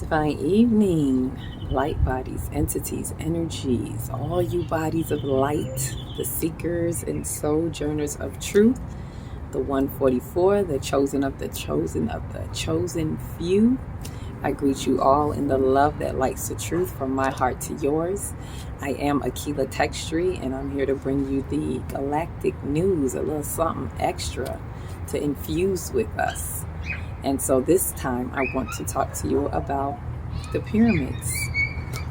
Divine evening, light bodies, entities, energies, all you bodies of light, the seekers and sojourners of truth, the 144, the chosen of the chosen few. I greet you all in the love that lights the truth from my heart to yours. I am Akila Textry, and I'm here to bring you the galactic news, a little something extra to infuse with us. And so this time I want to talk to you about the pyramids,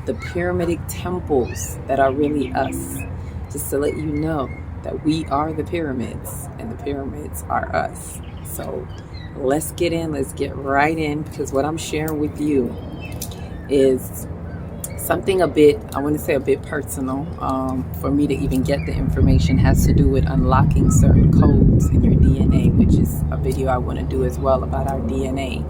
the pyramidic temples that are really us, just to let you know that we are the pyramids and the pyramids are us. So let's get right in, because what I'm sharing with you is something a bit personal. For me to even get the information has to do with unlocking certain codes in your DNA, which is a video I want to do as well about our DNA.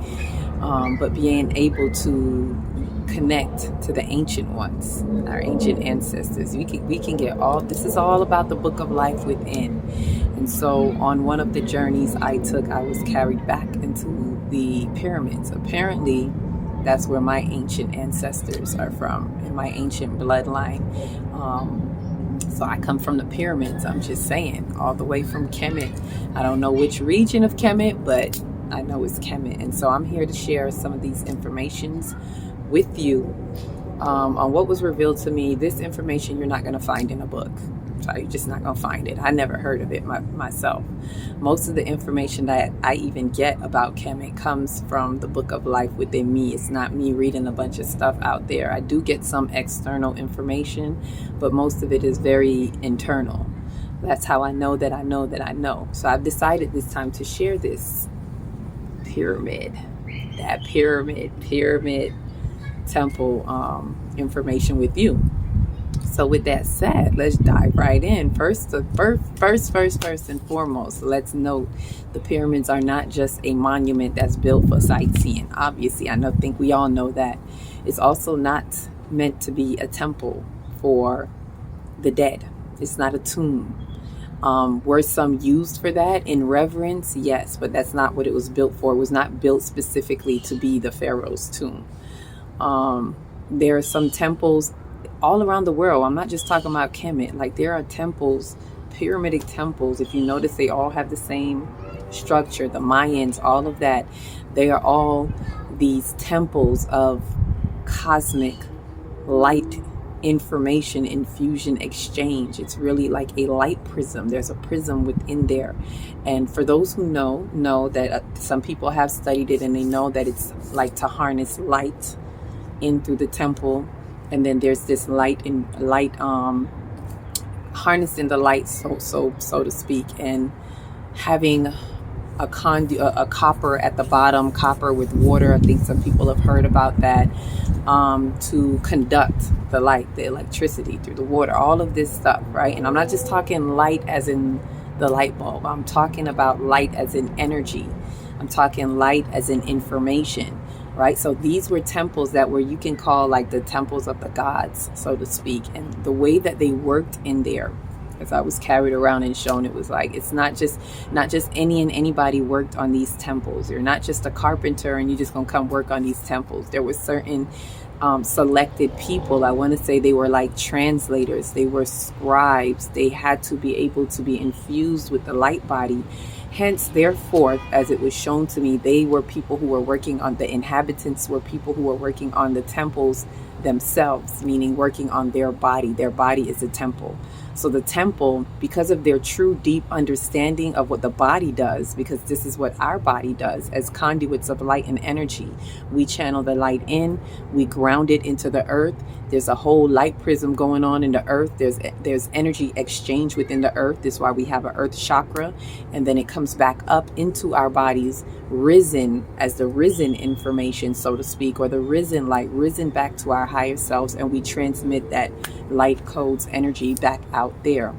But being able to connect to the ancient ones, our ancient ancestors. We can get all, this is all about the book of life within. And so on one of the journeys I took, I was carried back into the pyramids. Apparently, that's where my ancient ancestors are from, in my ancient bloodline. So I come from the pyramids, I'm just saying, all the way from Kemet. I don't know which region of Kemet, but I know it's Kemet. And so I'm here to share some of these informations with you on what was revealed to me. This information you're not going to find in a book. So you're just not going to find it. I never heard of it myself. Most of the information that I even get about Kemet comes from the book of life within me. It's not me reading a bunch of stuff out there. I do get some external information, but most of it is very internal. That's how I know that I know that I know. So I've decided this time to share this pyramid temple information with you. So with that said, let's dive right in. First and foremost, let's note the pyramids are not just a monument that's built for sightseeing. Obviously, think we all know that. It's also not meant to be a temple for the dead. It's not a tomb. Were some used for that in reverence? Yes, but that's not what it was built for. It was not built specifically to be the pharaoh's tomb. There are some temples all around the world. I'm not just talking about Kemet. Like, there are temples, pyramidic temples. If you notice, they all have the same structure. The Mayans, all of that, they are all these temples of cosmic light information infusion exchange. It's really like a light prism. There's a prism within there. And for those who know that some people have studied it, and they know that it's like to harness light in through the temple. And then there's this harnessing the light, so to speak, and having a copper at the bottom, copper with water. I think some people have heard about that, to conduct the light, the electricity through the water, all of this stuff, right? And I'm not just talking light as in the light bulb. I'm talking about light as in energy. I'm talking light as in information. Right, so these were temples that were, you can call like the temples of the gods, so to speak. And the way that they worked in there, as I was carried around and shown, it was like, it's not just any and anybody worked on these temples. You're not just a carpenter and you just gonna come work on these temples. There were certain selected people. I want to say they were like translators. They were scribes. They had to be able to be infused with the light body. Hence, therefore, as it was shown to me, they were people who were working on, the inhabitants were people who were working on the temples themselves, meaning working on their body. Their body is a temple. So the temple, because of their true deep understanding of what the body does, because this is what our body does as conduits of light and energy, we channel the light in, we ground it into the earth. There's a whole light prism going on in the earth. There's energy exchange within the earth. That's why we have an earth chakra. And then it comes back up into our bodies, risen as the risen information, so to speak, or the risen light, risen back to our higher selves. And we transmit that light codes energy back out there.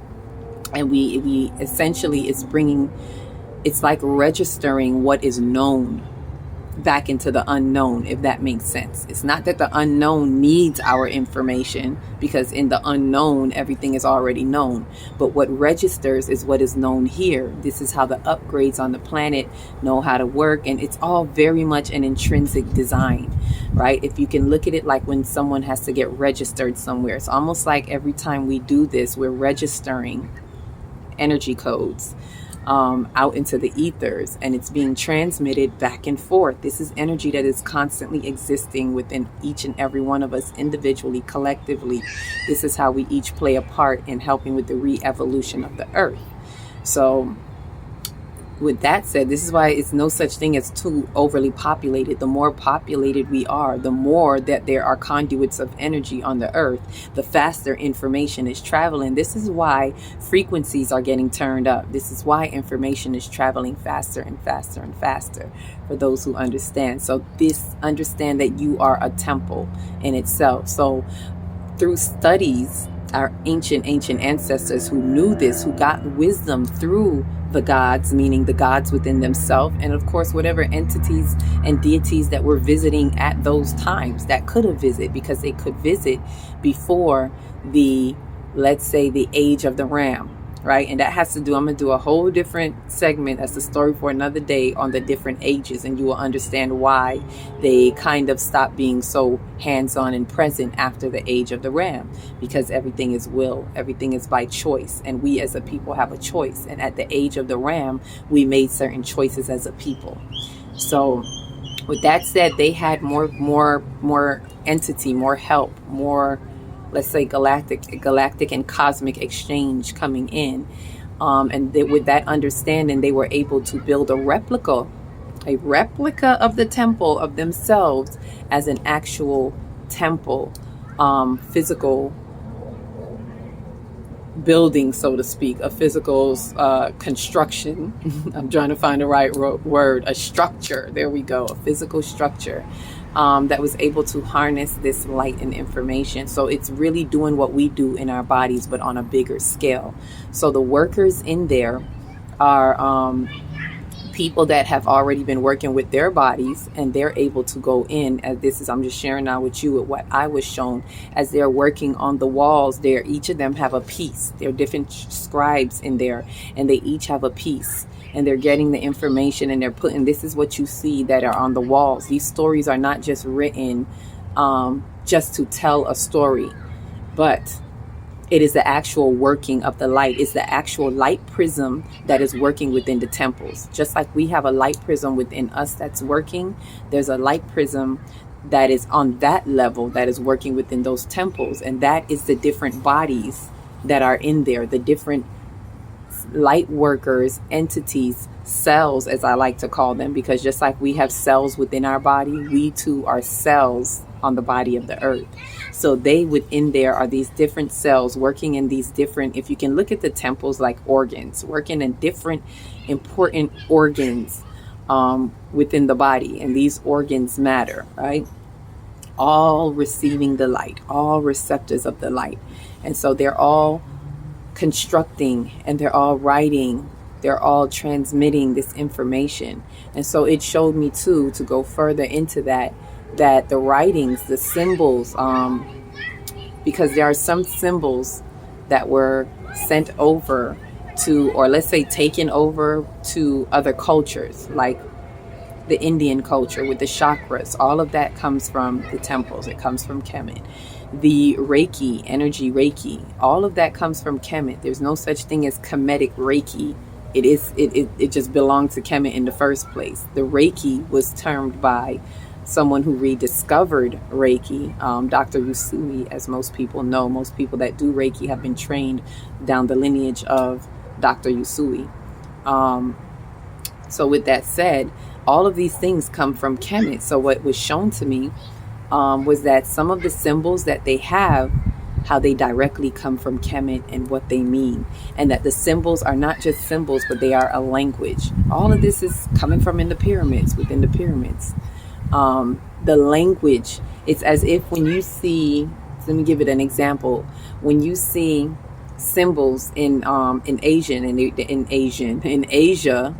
And we essentially, it's like registering what is known back into the unknown, if that makes sense. It's not that the unknown needs our information, because in the unknown everything is already known, but what registers is what is known here. This is how the upgrades on the planet know how to work, and it's all very much an intrinsic design, right? If you can look at it like when someone has to get registered somewhere, it's almost like every time we do this, we're registering energy codes out into the ethers, and it's being transmitted back and forth. This is energy that is constantly existing within each and every one of us, individually, collectively. This is how we each play a part in helping with the re-evolution of the earth. So with that said, this is why it's no such thing as too overly populated. The more populated we are, the more that there are conduits of energy on the earth, the faster information is traveling. This is why frequencies are getting turned up. This is why information is traveling faster and faster and faster, for those who understand. So understand that you are a temple in itself. So through studies, our ancient ancestors who knew this, who got wisdom through the gods, meaning the gods within themselves, and of course whatever entities and deities that were visiting at those times that could have visited, because they could visit before the, let's say, the age of the ram, right? And that has to do, I'm going to do a whole different segment, that's a story for another day, on the different ages, and you will understand why they kind of stopped being so hands-on and present after the age of the ram, because everything is will, everything is by choice, and we as a people have a choice. And at the age of the ram, we made certain choices as a people. So with that said, they had more entity, more help, more, let's say, galactic and cosmic exchange coming in, and with that understanding, they were able to build a replica of the temple of themselves as an actual temple, physical building, so to speak, a physical construction. I'm trying to find the right word. A structure. There we go. A physical structure. That was able to harness this light and information. So it's really doing what we do in our bodies, but on a bigger scale. So the workers in there are people that have already been working with their bodies, and they're able to go in, as this is, I'm just sharing now with you with what I was shown, as they're working on the walls there. Each of them have a piece. There are different scribes in there, and they each have a piece. And they're getting the information, and they're putting, this is what you see that are on the walls. These stories are not just written just to tell a story, but it is the actual working of the light. It's the actual light prism that is working within the temples. Just like we have a light prism within us that's working, there's a light prism that is on that level that is working within those temples. And that is the different bodies that are in there, the different light workers, entities, cells, as I like to call them, because just like we have cells within our body, we too are cells on the body of the earth. So they within there are these different cells working in these different, if you can look at the temples like organs, working in different important organs within the body. And these organs matter, right? All receiving the light, all receptors of the light. And so they're all constructing, and they're all writing, they're all transmitting this information. And so it showed me too, to go further into that the writings, the symbols, because there are some symbols that were sent over to, or let's say taken over to other cultures, like the Indian culture with the chakras. All of that comes from the temples. It comes from Kemet. The Reiki, energy Reiki, all of that comes from Kemet. There's no such thing as Kemetic Reiki. It just belonged to Kemet in the first place. The Reiki was termed by someone who rediscovered Reiki, Dr. Usui, as most people know. Most people that do Reiki have been trained down the lineage of Dr. Usui. So with that said, all of these things come from Kemet. So what was shown to me was that some of the symbols that they have, how they directly come from Kemet and what they mean. And that the symbols are not just symbols, but they are a language. All of this is coming from in the pyramids, within the pyramids. The language, it's as if when you see, let me give it an example. When you see symbols in Asia,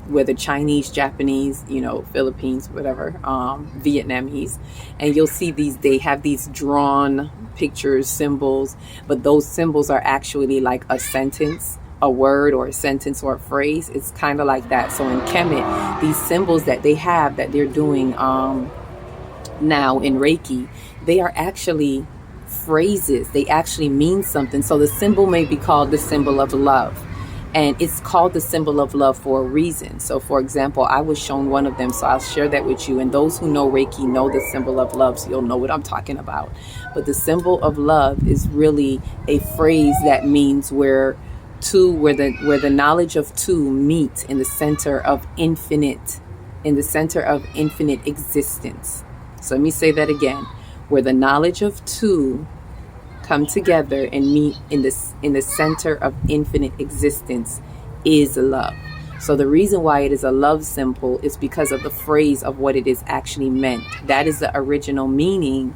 whether Chinese, Japanese, Philippines, whatever, Vietnamese, and you'll see they have these drawn pictures, symbols, but those symbols are actually like a sentence, a word or a sentence or a phrase. It's kind of like that. So in Kemet, these symbols that they have that they're doing now in Reiki, they are actually phrases. They actually mean something. So the symbol may be called the symbol of love, and it's called the symbol of love for a reason. So for example, I was shown one of them, so I'll share that with you. And those who know Reiki know the symbol of love, so you'll know what I'm talking about. But the symbol of love is really a phrase that means where the knowledge of two meet in the center of infinite existence. So let me say that again. Where the knowledge of two come together and meet in the center of infinite existence is love. So the reason why it is a love symbol is because of the phrase of what it is actually meant. That is the original meaning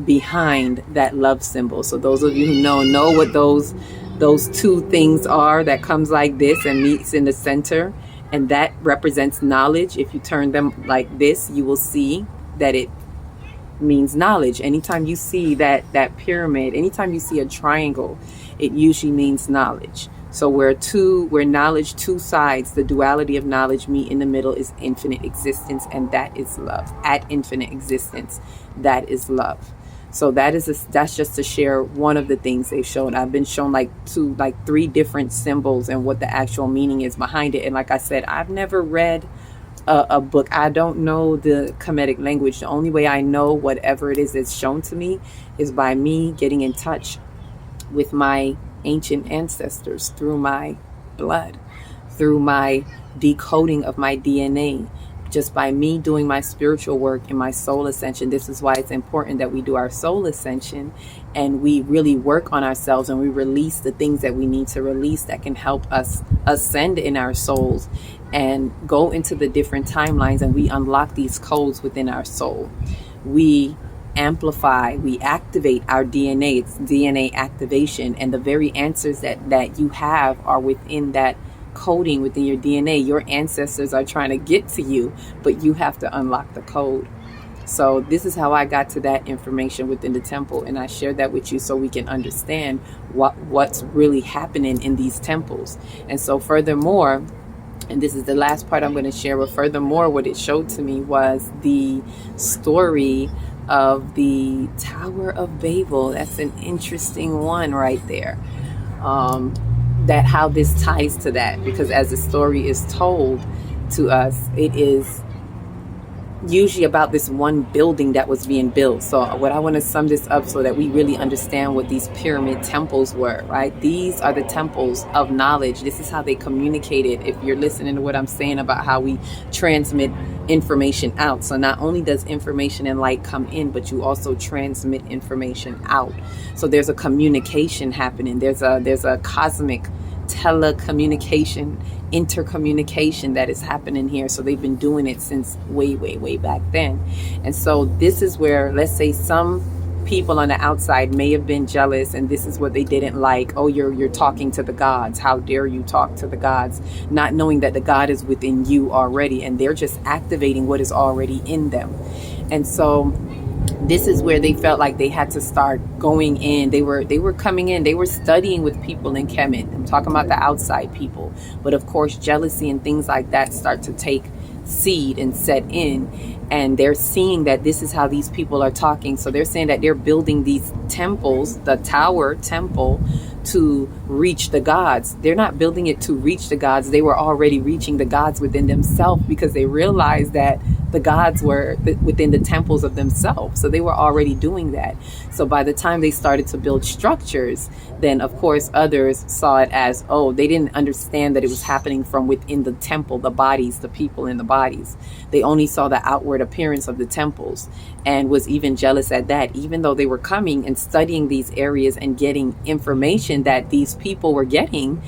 behind that love symbol. So those of you who know what those two things are, that comes like this and meets in the center, and that represents knowledge. If you turn them like this, you will see that it means knowledge. Anytime you see that pyramid, anytime you see a triangle, it usually means knowledge. So where knowledge, two sides, the duality of knowledge meet in the middle, is infinite existence, and that is love. At infinite existence, that is love. So that's just to share one of the things they've shown. I've been shown like three different symbols and what the actual meaning is behind it. And like I said, I've never read a book. I don't know the Kemetic language. The only way I know whatever it is that's shown to me is by me getting in touch with my ancient ancestors through my blood, through my decoding of my DNA, just by me doing my spiritual work and my soul ascension. This is why it's important that we do our soul ascension and we really work on ourselves and we release the things that we need to release that can help us ascend in our souls and go into the different timelines, and we unlock these codes within our soul. We amplify, we activate our DNA. It's DNA activation, and the very answers that you have are within that coding within your DNA. Your ancestors are trying to get to you, but you have to unlock the code. So this is how I got to that information within the temple, and I share that with you so we can understand what's really happening in these temples. And so furthermore, and this is the last part I'm going to share, but furthermore, what it showed to me was the story of the Tower of Babel. That's an interesting one right there. That how this ties to that, because as the story is told to us, it is usually about this one building that was being built. So what I want to sum this up so that we really understand what these pyramid temples were, right? These are the temples of knowledge. This is how they communicated. If you're listening to what I'm saying about how we transmit information out. So not only does information and light come in, but you also transmit information out. So there's a communication happening. There's a cosmic telecommunication, intercommunication that is happening here. So they've been doing it since way back then. And so this is where, let's say, some people on the outside may have been jealous, and this is what they didn't like. Oh, you're talking to the gods. How dare you talk to the gods? Not knowing that the God is within you already, and they're just activating what is already in them. And so this is where they felt like they had to start going in. They were coming in. They were studying with people in Kemet. I'm talking about the outside people. But of course, jealousy and things like that start to take seed and set in. And they're seeing that this is how these people are talking. So they're saying that they're building these temples, the tower temple, to reach the gods. They're not building it to reach the gods. They were already reaching the gods within themselves, because they realized that the gods were within the temples of themselves. So they were already doing that. So by the time they started to build structures, then of course others saw it as, oh, they didn't understand that it was happening from within the temple, the bodies, the people in the bodies. They only saw the outward appearance of the temples, and was even jealous at that, even though they were coming and studying these areas and getting information that these people were getting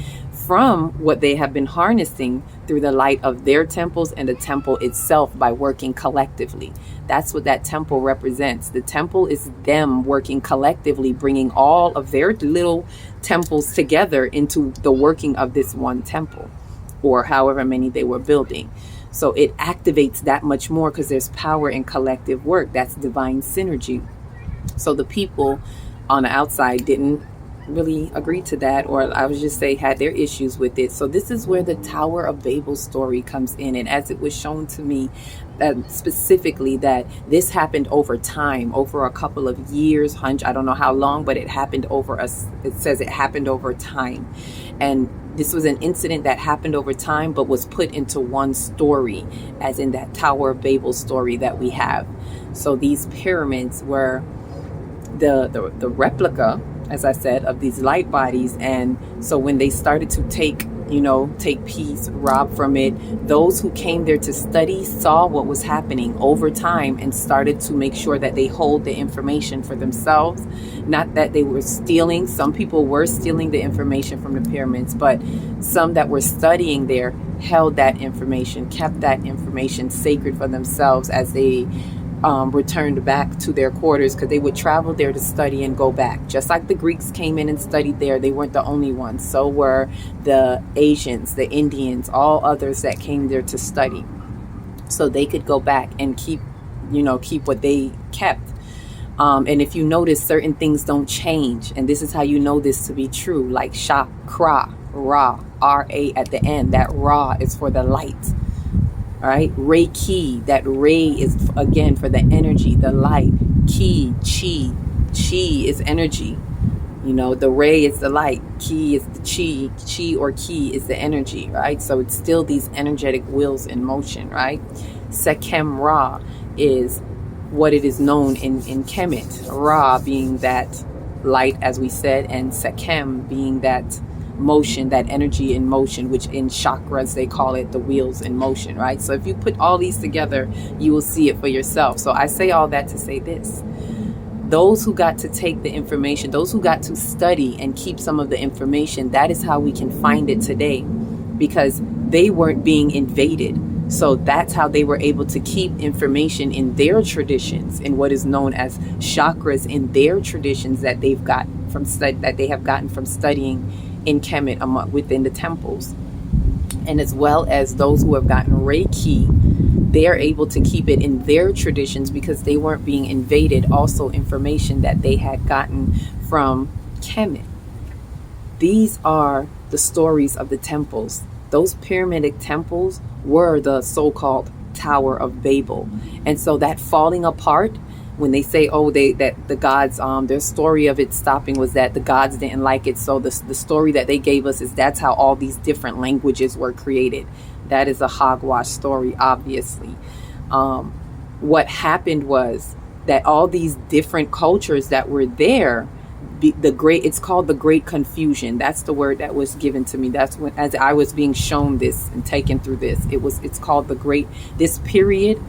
from what they have been harnessing through the light of their temples and the temple itself by working collectively. That's what that temple represents. The temple is them working collectively, bringing all of their little temples together into the working of this one temple, or however many they were building. So it activates that much more because there's power in collective work. That's divine synergy. So the people on the outside didn't really agree to that, or I would just say had their issues with it. So this is where the Tower of Babel story comes in. And as it was shown to me, specifically that this happened over time, over a couple of years, I don't know how long, but it happened over us. It says it happened over time. And this was an incident that happened over time, but was put into one story, as in that Tower of Babel story that we have. So these pyramids were the replica, as I said, of these light bodies. And so when they started to take piece, rob from it, those who came there to study saw what was happening over time and started to make sure that they hold the information for themselves. Not that they were stealing. Some people were stealing the information from the pyramids, but some that were studying there held that information, kept that information sacred for themselves as they returned back to their quarters, because they would travel there to study and go back. Just like the Greeks came in and studied there, they weren't the only ones. So were the Asians, the Indians, all others that came there to study. So they could go back and keep what they kept. And if you notice, certain things don't change. And this is how you know this to be true. Like chakra, Ra, R-A at the end. That Ra is for the light. All right, Reiki, that Ray is again for the energy, the light. Ki, Chi is energy. The Ray is the light. Ki is the Chi or Ki is the energy, right? So it's still these energetic wheels in motion, right? Sekhem Ra is what it is known in Kemet. Ra being that light, as we said, and Sekhem being that motion, that energy in motion, which in chakras they call it the wheels in motion, right? So if you put all these together, you will see it for yourself. So I say all that to say this: those who got to take the information, those who got to study and keep some of the information, that is how we can find it today, because they weren't being invaded. So that's how they were able to keep information in their traditions, in what is known as chakras, in their traditions that they've got from that they have gotten from studying in Kemet within the temples. And as well as those who have gotten Reiki, they're able to keep it in their traditions because they weren't being invaded. Also information that they had gotten from Kemet. These are the stories of the temples. Those pyramidic temples were the so-called Tower of Babel. And so that falling apart, when they say, that the gods, their story of it stopping was that the gods didn't like it. So the story that they gave us is that's how all these different languages were created. That is a hogwash story, obviously. What happened was that all these different cultures that were there, it's called the Great Confusion. That's the word that was given to me. That's when, as I was being shown this and taken through this, it's called this period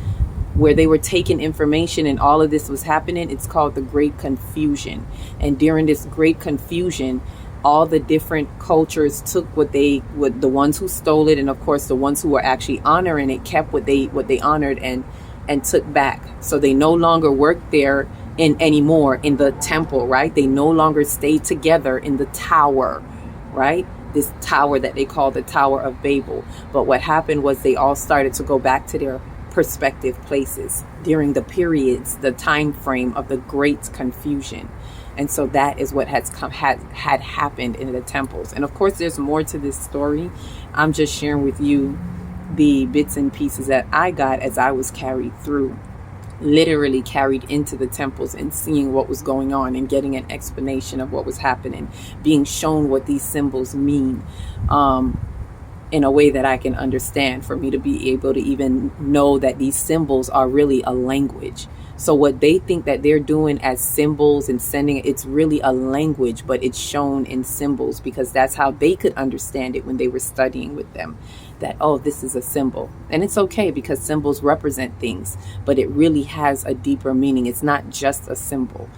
where they were taking information and all of this was happening. It's called the Great Confusion. And during this Great Confusion, all the different cultures took the ones who stole it, and of course the ones who were actually honoring it kept what they honored and took back. So they no longer worked there anymore in the temple, right? They no longer stayed together in the tower, right? This tower that they call the Tower of Babel. But what happened was they all started to go back to their perspective places during the periods, the time frame of the Great Confusion. And so that is what had happened in the temples. And of course there's more to this story. I'm just sharing with you the bits and pieces that I got as I was carried through, literally carried into the temples and seeing what was going on and getting an explanation of what was happening, being shown what these symbols mean, in a way that I can understand, for me to be able to even know that these symbols are really a language. So what they think that they're doing as symbols and sending it's really a language, but it's shown in symbols because that's how they could understand it when they were studying with them, that, this is a symbol. And it's okay because symbols represent things, but it really has a deeper meaning. It's not just a symbol.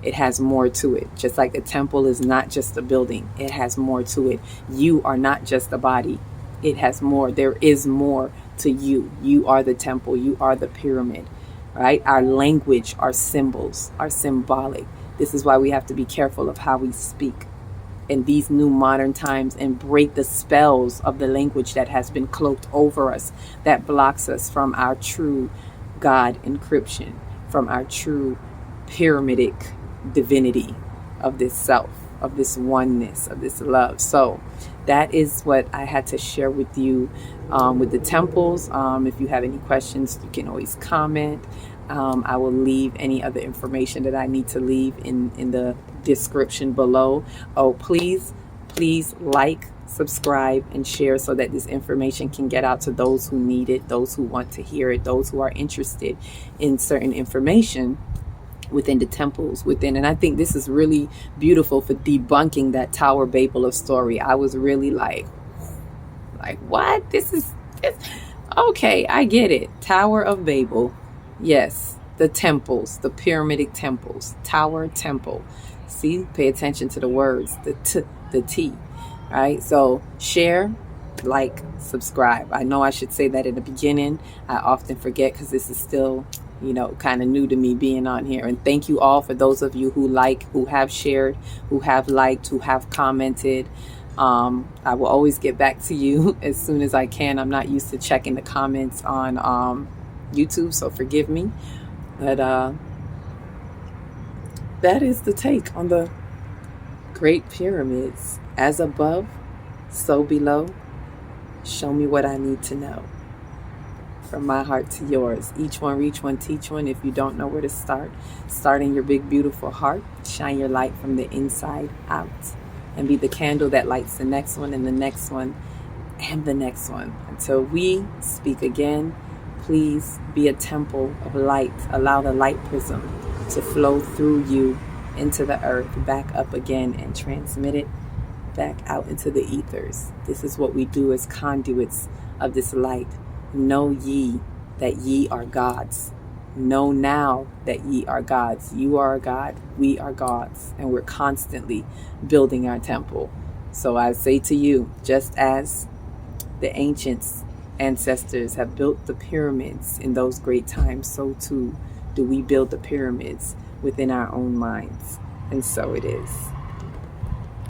It has more to it. Just like the temple is not just a building, it has more to it. You are not just a body. It has more. There is more to you. You are the temple. You are the pyramid, right? Our language, our symbols are symbolic. This is why we have to be careful of how we speak in these new modern times and break the spells of the language that has been cloaked over us, that blocks us from our true God encryption, from our true pyramidic divinity of this self, of this oneness, of this love. So that is what I had to share with you with the temples. If you have any questions, you can always comment. I will leave any other information that I need to leave in the description below. Oh, please like, subscribe, and share so that this information can get out to those who need it, those who want to hear it, those who are interested in certain information within the temples within. And I think this is really beautiful for debunking that Tower Babel of story. I was really like what? This okay, I get it. Tower of Babel. Yes, the temples, the pyramidic temples, tower, temple. See, pay attention to the words, the T, right? So share, like, subscribe. I know I should say that in the beginning. I often forget because this is still, kind of new to me being on here. And thank you all for those of you who have shared, who have liked, who have commented. I will always get back to you as soon as I can. I'm not used to checking the comments on YouTube, so forgive me. But that is the take on the Great Pyramids. As above, so below. Show me what I need to know. From my heart to yours. Each one, reach one, teach one. If you don't know where to start in your big, beautiful heart. Shine your light from the inside out. And be the candle that lights the next one and the next one and the next one. Until we speak again, please be a temple of light. Allow the light prism to flow through you into the earth, back up again, and transmit it back out into the ethers. This is what we do as conduits of this light. Know ye that ye are gods. Know now that ye are gods. You are a god. We are gods. And we're constantly building our temple. So I say to you, just as the ancients, ancestors have built the pyramids in those great times, so too do we build the pyramids within our own minds. And so it is.